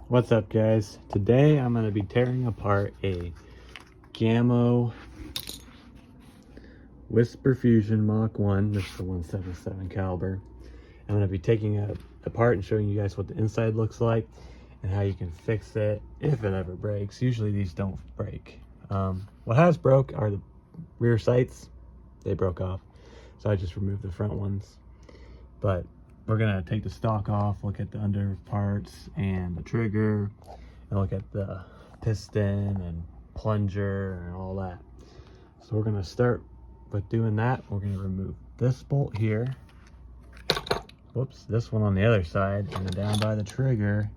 What's up, guys? Today I'm going to be tearing apart a Gamo Whisper Fusion Mach 1. This is the 177 caliber. I'm going to be taking it apart and showing you guys what the inside looks like and how you can fix it if it ever breaks. Usually these don't break. What has broke are the rear sights. They broke off, so I just removed the front ones. But we're gonna take the stock off, look at the under parts and the trigger, and look at the piston and plunger and all that. So we're gonna start with doing that. We're gonna remove this bolt here. Whoops, this one on the other side, and then down by the trigger,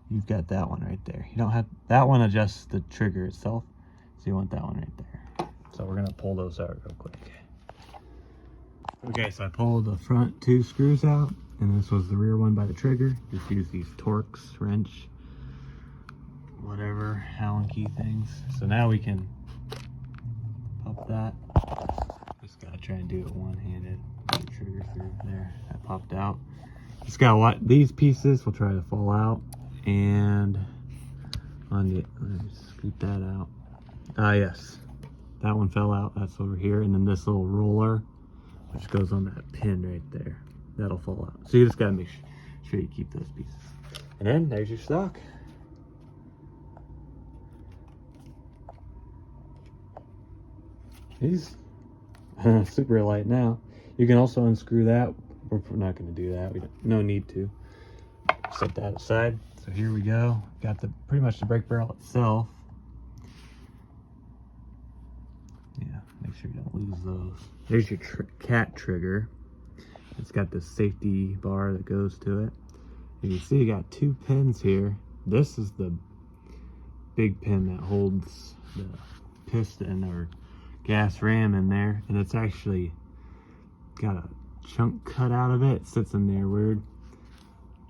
you've got that one right there. You don't have, that one adjusts the trigger itself, so you want that one right there. So we're gonna pull those out real quick. Okay, so I pulled the front two screws out, and this was the rear one by the trigger. Just use these Torx wrench, whatever, Allen key things. So now we can pop that. Just gotta try and do it one-handed. Put the trigger through there. That popped out. It's got a lot. These pieces will try to fall out, and on the, let me scoot that out. Yes, that one fell out. That's over here, and then this little roller, which goes on that pin right there, that'll fall out. So you just gotta make sure you keep those pieces. And then there's your stock. He's super light now. You can also unscrew that. We're not gonna do that. We don't, no need to. Set that aside. So here we go. Got the pretty much the brake barrel itself. Yeah, make sure you don't lose those. There's your cat trigger. It's got this safety bar that goes to it. You can see you got two pins here. This is the big pin that holds the piston or gas ram in there, and it's actually got a chunk cut out of it. It sits in there weird,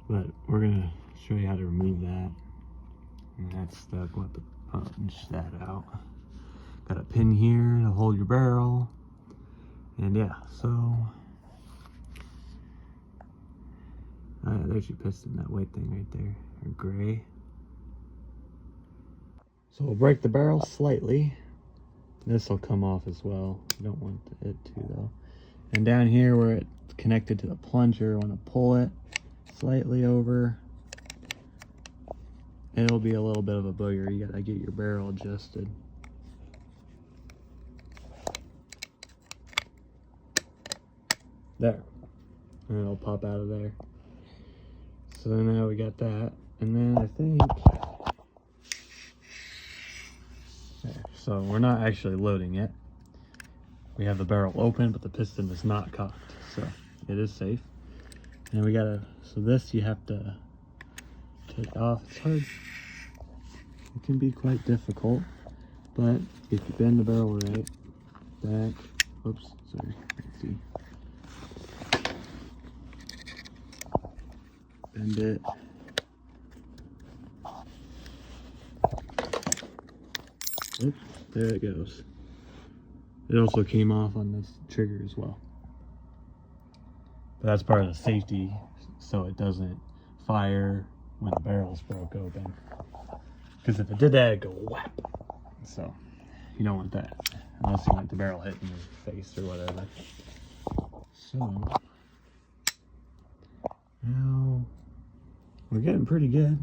but we're gonna show you how to remove that. And that's stuck. We'll have to punch that out. Got a pin here to hold your barrel, and yeah, so there's your piston, that white thing right there, or gray. So we'll break the barrel slightly. This will come off as well. You don't want it to though. And down here where it's connected to the plunger, I want to pull it slightly over. It'll be a little bit of a booger. You gotta get your barrel adjusted. There, and it'll pop out of there. So now we got that, and then I think there. So we're not actually loading it. We have the barrel open, but the piston is not cocked, so it is safe. And we gotta, so this you have to take off. It's hard. It can be quite difficult, but if you bend the barrel right, back, whoops, sorry, let's see. Bend it. Oops, there it goes. It also came off on this trigger as well. But that's part of the safety, so it doesn't fire when the barrel's broke open. Because if it did that, it'd go whap. So you don't want that, unless you want the barrel hitting your face or whatever. So now we're getting pretty good.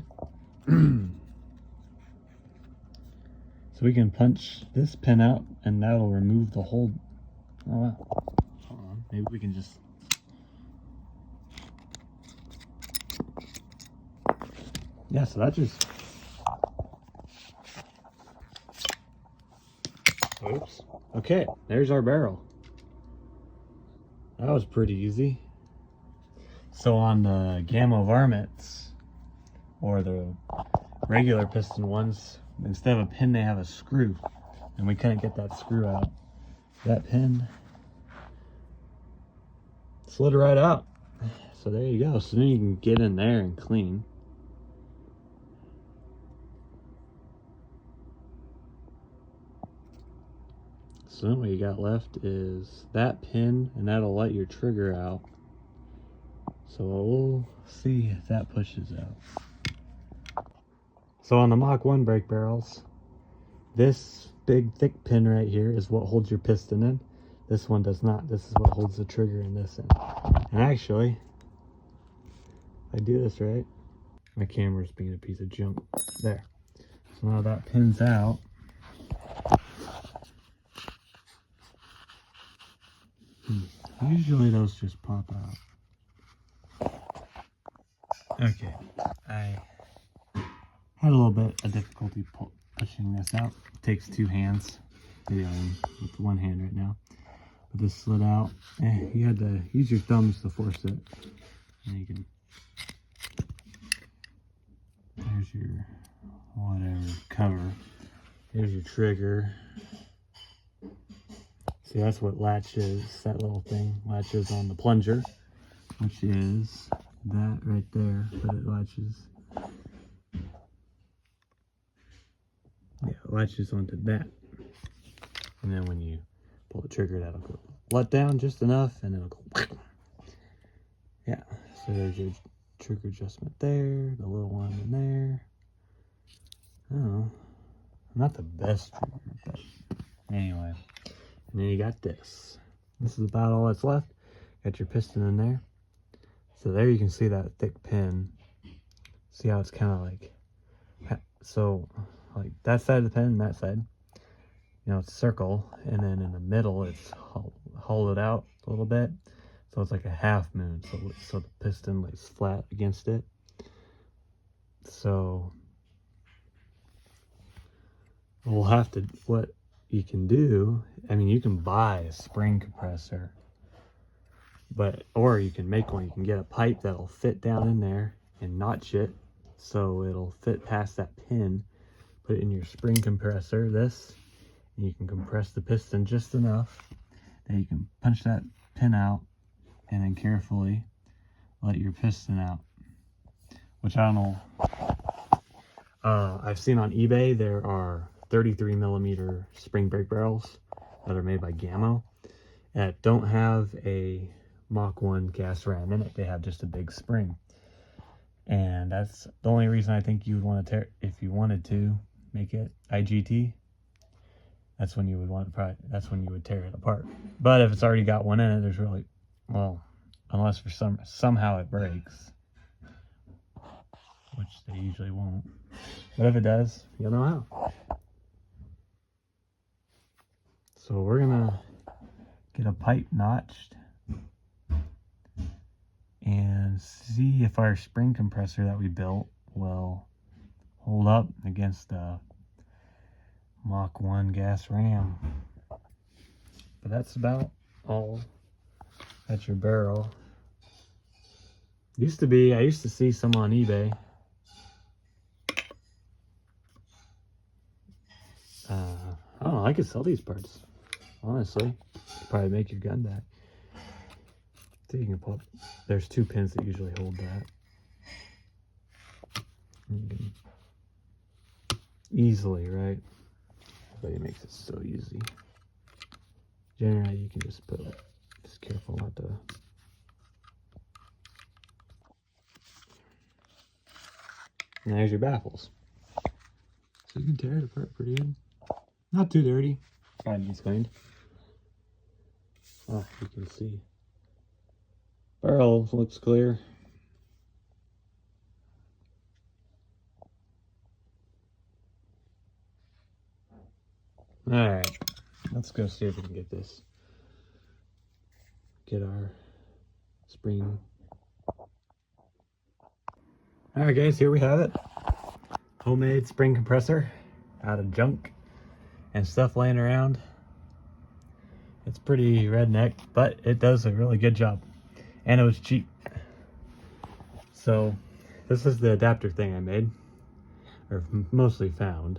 So we can punch this pin out, and that'll remove the whole. Oh wow! Hold on, maybe we can just. Yeah, so that just. Oops. Okay, there's our barrel. That was pretty easy. So on the Gamo varmints, or the regular piston ones, instead of a pin they have a screw, and we couldn't get that screw out. That pin slid right out. So there you go. So then you can get in there and clean. So then what you got left is that pin, and that'll let your trigger out. So we'll see if that pushes out. So on the Mach 1 brake barrels, this big thick pin right here is what holds your piston in. This one does not. This is what holds the trigger in this end. And actually, if I do this right, my camera's being a piece of junk. There. So now that pin's out. Usually those just pop out. Okay, I had a little bit of difficulty pushing this out. It takes two hands. Yeah, I'm with one hand right now. But this slid out. You had to use your thumbs to force it. And you can. There's your whatever cover. Here's your trigger. See, that's what latches, that little thing latches on the plunger, which is that right there, but it latches. Yeah, it latches onto that. And then when you pull the trigger, that'll go let down just enough, and it'll go. Yeah, so there's your trigger adjustment there, the little one in there. Oh, not the best trigger, but anyway. And then you got this. This is about all that's left. Got your piston in there. So there you can see that thick pin. See how it's kind of like, so like that side of the pin and that side, you know, it's circle, and then in the middle it's hollowed out a little bit. So it's like a half moon. So the piston lays flat against it. So we'll have to, what you can do, I mean, you can buy a spring compressor, or you can make one. You can get a pipe that'll fit down in there and notch it so it'll fit past that pin. Put it in your spring compressor, and you can compress the piston just enough that you can punch that pin out and then carefully let your piston out, which I don't know. I've seen on eBay there are 33 millimeter spring brake barrels that are made by Gamo that don't have a Mach 1 gas ram in it. They have just a big spring. And that's the only reason I think you would want to tear, if you wanted to make it IGT, that's when you would want to that's when you would tear it apart. But if it's already got one in it, there's really, well, unless for somehow it breaks, which they usually won't. But if it does, you'll know how. So we're gonna get a pipe notched and see if our spring compressor that we built will hold up against the Mach 1 gas ram. But that's about all. That's your barrel. I used to see some on eBay. I don't know, I could sell these parts, honestly. Probably make your gun back. So you can pull, there's two pins that usually hold that. You can easily, right? Everybody makes it so easy. Generally, you can just put it, just careful not to. And there's your baffles. So you can tear it apart pretty good. Not too dirty. Probably needs cleaned. Ah, you can see. Barrel looks clear. Alright, let's go see if we can get this. Get our spring. Alright guys, here we have it. Homemade spring compressor out of junk and stuff laying around. It's pretty redneck, but it does a really good job. And it was cheap. So this is the adapter thing I made, or mostly found.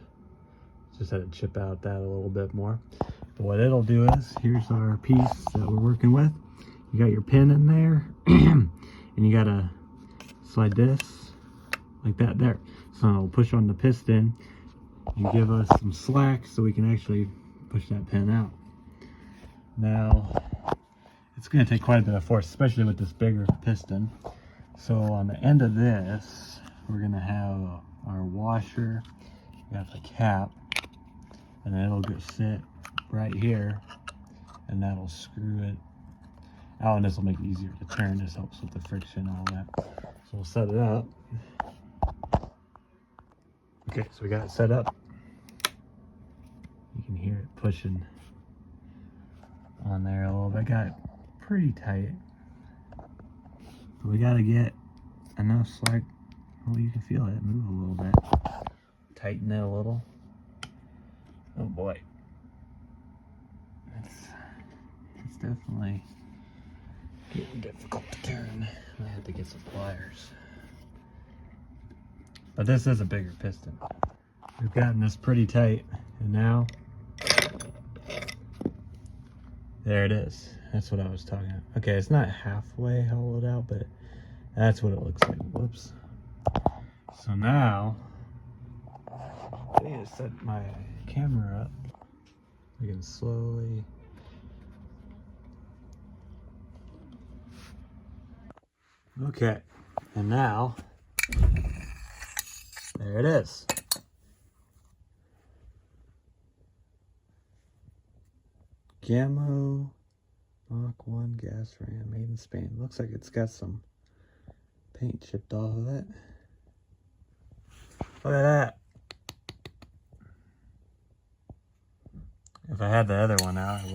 Just had to chip out that a little bit more. But what it'll do is, here's our piece that we're working with. You got your pin in there, and you gotta slide this like that there. So it'll push on the piston and give us some slack so we can actually push that pin out. Now, it's going to take quite a bit of force, especially with this bigger piston. So on the end of this, we're gonna have our washer. We got the cap, and then it'll just sit right here, and that'll screw it out, and this will make it easier to turn. This helps with the friction and all that. So we'll set it up. Okay, so we got it set up. You can hear it pushing on there a little bit. Got it pretty tight. But we gotta get enough slack. Oh, you can feel it move a little bit. Tighten it a little. Oh boy. It's definitely getting difficult to turn. I had to get some pliers. But this is a bigger piston. We've gotten this pretty tight, and now there it is. That's what I was talking about. Okay, it's not halfway hollowed out, but that's what it looks like. Whoops. So now I need to set my camera up. We can slowly. Okay, and now there it is. Gamo Mach 1 gas ram, made in Spain. Looks like it's got some paint chipped off of it. Look at that. If I had the other one out, I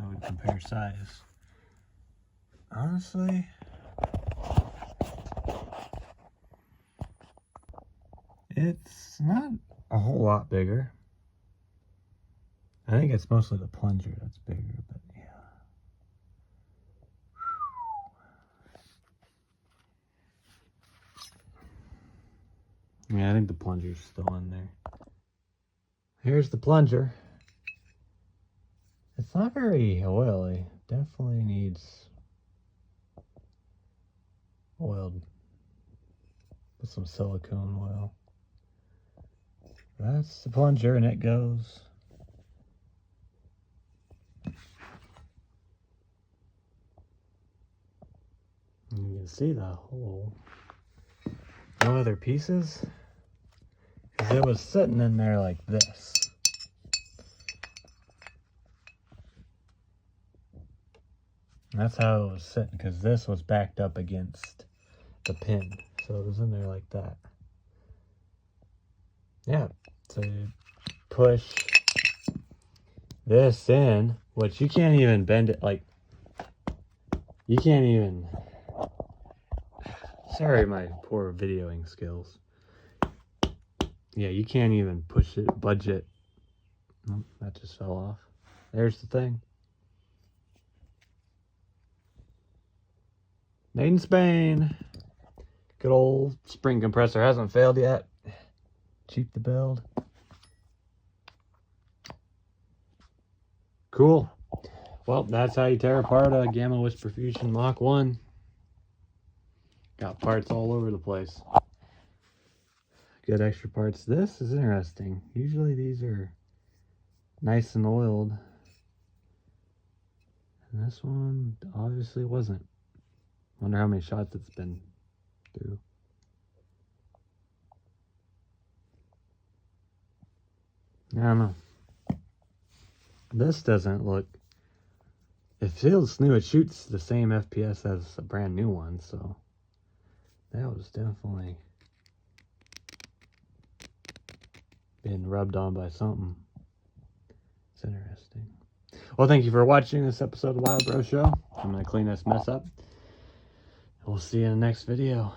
would compare size. Honestly, it's not a whole lot bigger. I think it's mostly the plunger that's bigger, but yeah. Yeah, I think the plunger's still in there. Here's the plunger. It's not very oily. Definitely needs oiled with some silicone oil. That's the plunger, and it goes. And you can see the hole. No other pieces, because it was sitting in there like this. And that's how it was sitting, because this was backed up against the pin. So it was in there like that. Yeah, so you push this in, which you can't even bend it, like, you can't even, sorry my poor videoing skills. Yeah, you can't even push it, budge it. Oh, that just fell off. There's the thing. Made in Spain. Good old spring compressor, hasn't failed yet. Cheap to build. Cool. Well, that's how you tear apart a Gamo Mach Mach 1. Got parts all over the place. Good extra parts. This is interesting. Usually these are nice and oiled. And this one obviously wasn't. Wonder how many shots it's been through. I don't know. This doesn't look, it feels new. It shoots the same FPS as a brand new one, so that was definitely being rubbed on by something. It's interesting. Well, thank you for watching this episode of Wild Bro Show. I'm going to clean this mess up. We'll see you in the next video.